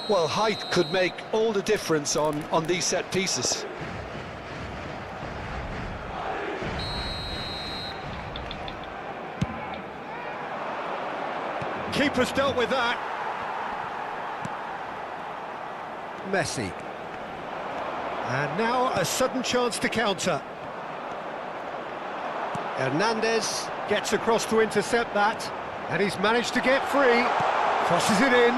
Well, height could make all the difference on these set pieces. Keeper's dealt with that. Messi. And now a sudden chance to counter. Hernandez gets across to intercept that, and he's managed to get free. Crosses it in.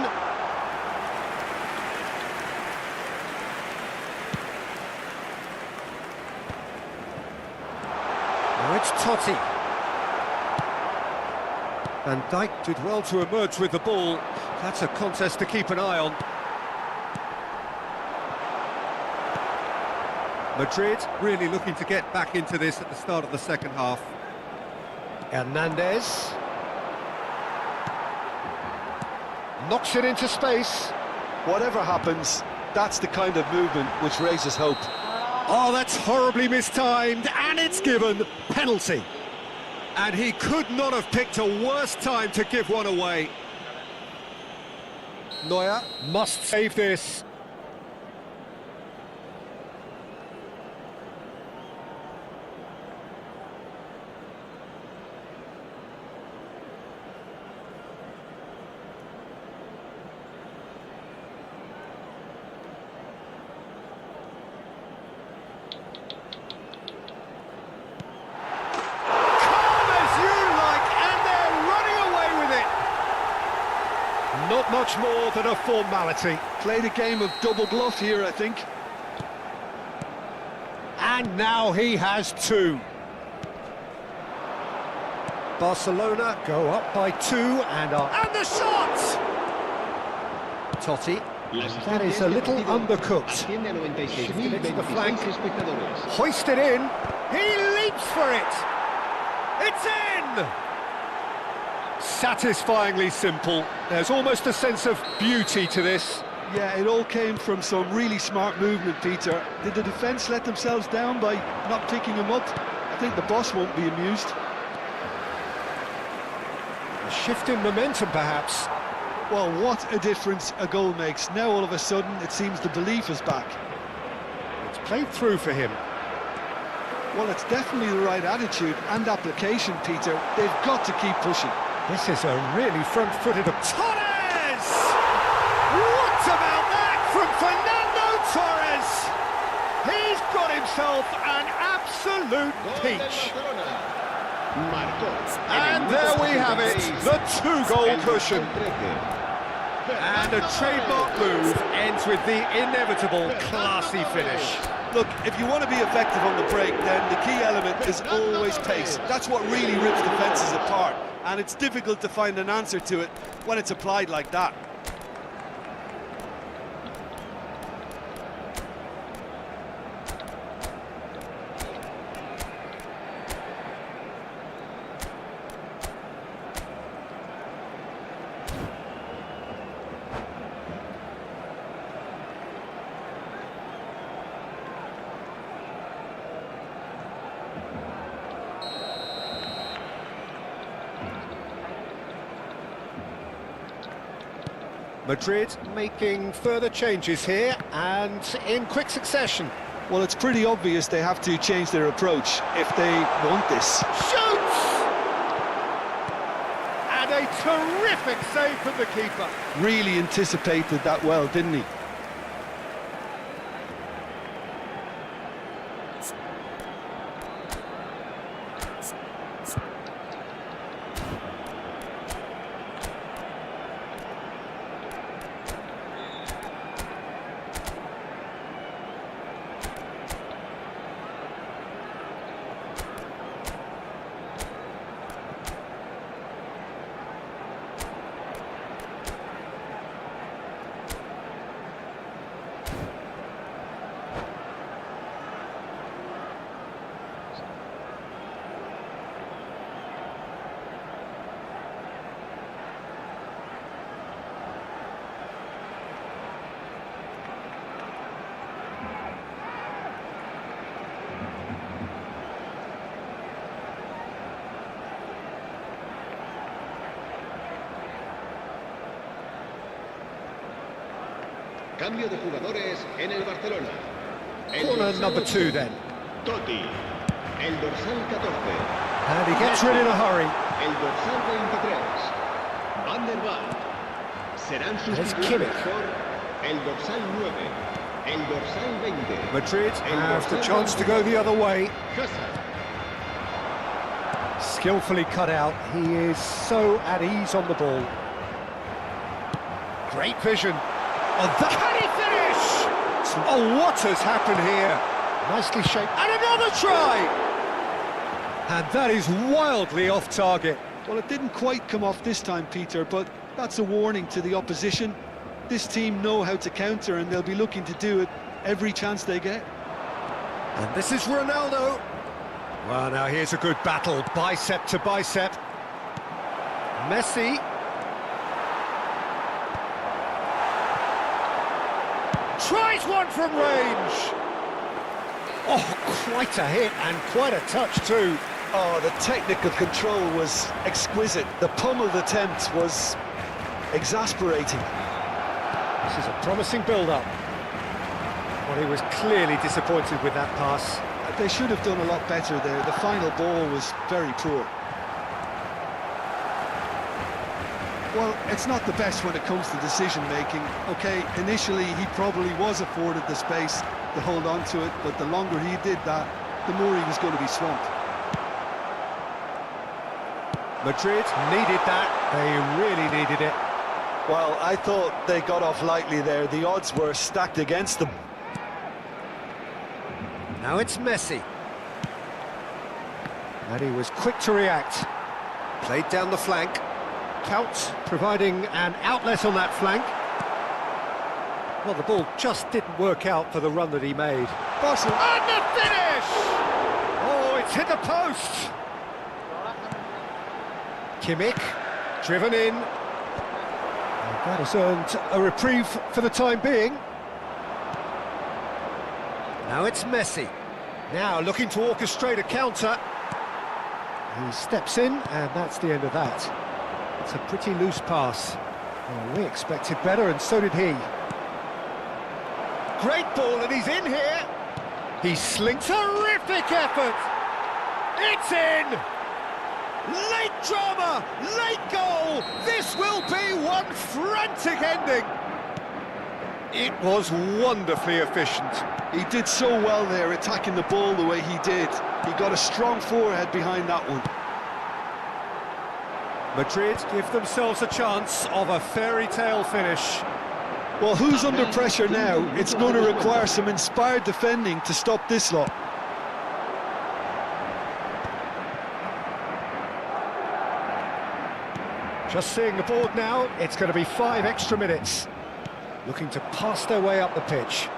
Now it's Totti. Van Dijk did well to emerge with the ball. That's a contest to keep an eye on. Madrid really looking to get back into this at the start of the second half. Hernandez knocks it into space. Whatever happens, that's the kind of movement which raises hope. Oh, that's horribly mistimed, and it's given. Penalty. And he could not have picked a worse time to give one away. Neuer must save this. Not much more than a formality. Played a game of double bluff here, I think. And now he has two. Barcelona go up by two and are... And the shot! Totti. That is a little undercooked. Shifted it to the flank. Hoisted in. He leaps for it. It's in! Satisfyingly simple. There's almost a sense of beauty to this. Yeah, it all came from some really smart movement, Peter. Did the defence let themselves down by not picking him up? I think the boss won't be amused. A shift in momentum, perhaps. Well, what a difference a goal makes. Now, all of a sudden, it seems the belief is back. It's played through for him. Well, it's definitely the right attitude and application, Peter. They've got to keep pushing. This is a really front-footed... Torres! What about that from Fernando Torres? He's got himself an absolute peach. And there we have it, the two-goal cushion. And a trademark move ends with the inevitable classy finish. Look, if you want to be effective on the break, then the key element is always pace. That's what really rips defences apart. And it's difficult to find an answer to it when it's applied like that. Madrid making further changes here and in quick succession. Well, it's pretty obvious they have to change their approach if they want this. Shoots! And a terrific save from the keeper. Really anticipated that well, didn't he? Cambio de jugadores en el Barcelona. Corner number 2 then. Totti, el dorsal 14. And he gets rid in a hurry. El dorsal 23. Van der Vaart. Serán Kimmich. sustituidos por el dorsal 9, el dorsal 20. Madrid have the chance to go the other way. Skillfully cut out. He is so at ease on the ball. Great vision. Oh, Can he finish? Oh, what has happened here? nicely shaped. And another try! And that is wildly off target. Well, it didn't quite come off this time, Peter, but that's a warning to the opposition. This team know how to counter, and they'll be looking to do it every chance they get. And this is Ronaldo. Well, now here's a good battle, bicep to bicep. Messi. Tries one from range! Oh, quite a hit and quite a touch too. Oh, the technical control was exquisite. The pummeled attempt was exasperating. This is a promising build-up. Well, he was clearly disappointed with that pass. They should have done a lot better there. The final ball was very poor. Well, it's not the best when it comes to decision-making. Okay, initially he probably was afforded the space to hold on to it, but the longer he did that, the more he was going to be swamped. Madrid needed that. They really needed it. Well, I thought they got off lightly there. The odds were stacked against them. Now it's Messi. And he was quick to react. Played down the flank. Count providing an outlet on that flank. Well, the ball just didn't work out for the run that he made. And the finish! Oh, it's hit the post! Kimmich, driven in. And that has earned a reprieve for the time being. Now it's Messi. Now looking to orchestrate a counter. He steps in, and that's the end of that. It's a pretty loose pass. Well, we expected better, and so did he. Great ball, and he's in here! He slinks. Terrific effort! It's in! Late drama! Late goal! This will be one frantic ending! It was wonderfully efficient. He did so well there, attacking the ball the way he did. He got a strong forehead behind that one. Madrid give themselves a chance of a fairy tale finish. Well, who's under pressure now? It's going to require some inspired defending to stop this lot. Just seeing the board now, it's going to be 5 extra minutes. Looking to pass their way up the pitch.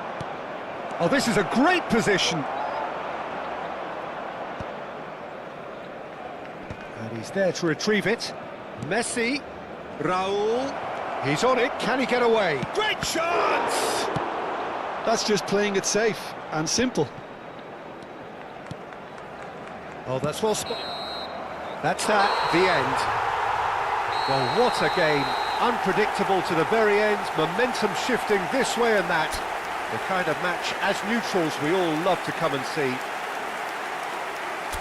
Oh, this is a great position. And he's there to retrieve it. Messi, Raul, he's on it, can he get away? Great chance! That's just playing it safe and simple. Oh, that's well spotted. That's that, the end. Well, what a game. Unpredictable to the very end, momentum shifting this way and that. The kind of match, as neutrals, we all love to come and see.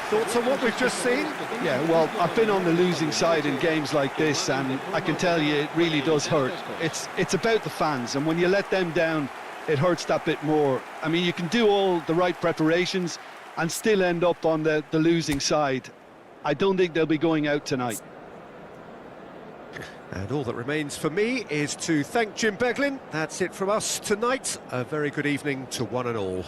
Thoughts on what we've just seen? Yeah, well, I've been on the losing side in games like this, and I can tell you it really does hurt. It's about the fans, and when you let them down, it hurts that bit more. I mean, you can do all the right preparations and still end up on the losing side. I don't think they'll be going out tonight. And all that remains for me is to thank Jim Beglin. That's it from us tonight. A very good evening to one and all.